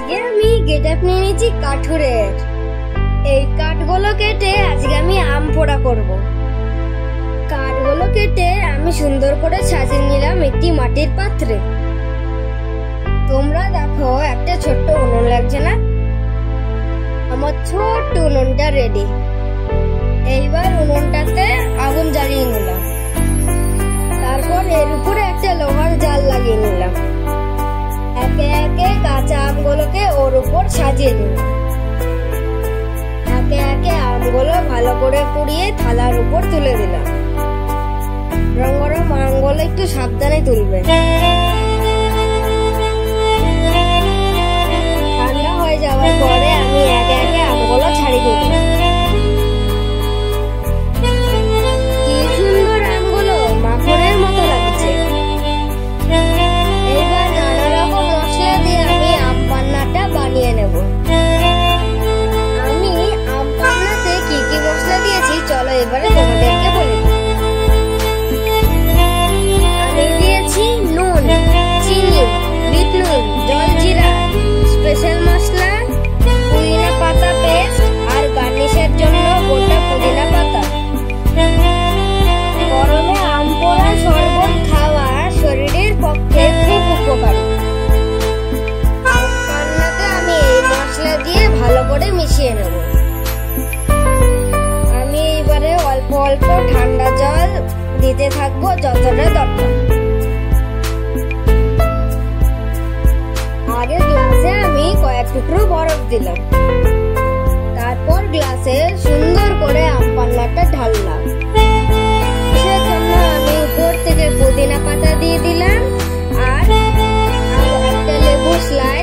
আজকে আমি গেটআপ নিয়ে নিয়েছি কাঠুরের। এই কাঠগুলো কেটে আজকে আমি আম পোড়া করব। কাঠগুলো কেটে আমি সুন্দর করে সাজিয়ে নিলাম একটি মাটির পাত্রে। তোমরা দেখো একটা ছোট্ট উনুন লাগছে না? আমার ছোট্ট উনুনটা রেডি। এইবার উনুনটাতে আগুন জ্বালিয়ে নিলাম। তারপর এর উপরে একটা লোহার জাল লাগিয়ে নিলাম। একে একে কাঁচা আমগুলোকে ওর উপর সাজিয়ে নিলাম। একে একে আমগুলো ভালো করে পুড়িয়ে থালার উপর তুলে দিলাম। গরম আমগুলো একটু সাবধানে তুলবে। ঠান্ডা হয়ে যাওয়ার পরে আমি একে একে আমগুলো ছাড়িয়ে দিলাম। কি সুন্দর আমগুলো, মাখনের মতো লাগছে। এইবার নানা রকম মশলা দিয়ে আমি আম পান্নাটা বানিয়ে নেব। আমি আম পান্নাতে কি কি মশলা দিয়েছি চলো এবারে তোমাদেরকে বলি। আমি দিয়েছি নুন, চিনি, বিট নুন, জলজিরা, স্পেশাল মশলা, পুদিনা পাতা পেস্ট আর গার্নিশের জন্য গোটা পুদিনা পাতা। গরমে আম পোড়া শরবত খাওয়া শরীরের পক্ষে খুব উপকারী। আম পান্নাতে আমি এই মশলা দিয়ে ভালো করে মিশিয়ে নেব। আমি এবারে অল্প অল্প ঠান্ডা জল দিতে থাকবো যতটা দরকার। আগে গ্লাসে আমি কয়েক টুকরো বরফ দিলাম। তারপর গ্লাসে সুন্দর করে আম পান্নাটা ঢাললাম। সেজন্য আমি উপর থেকে পুদিনা পাতা দিয়ে দিলাম আর একটা লেবু স্লাইস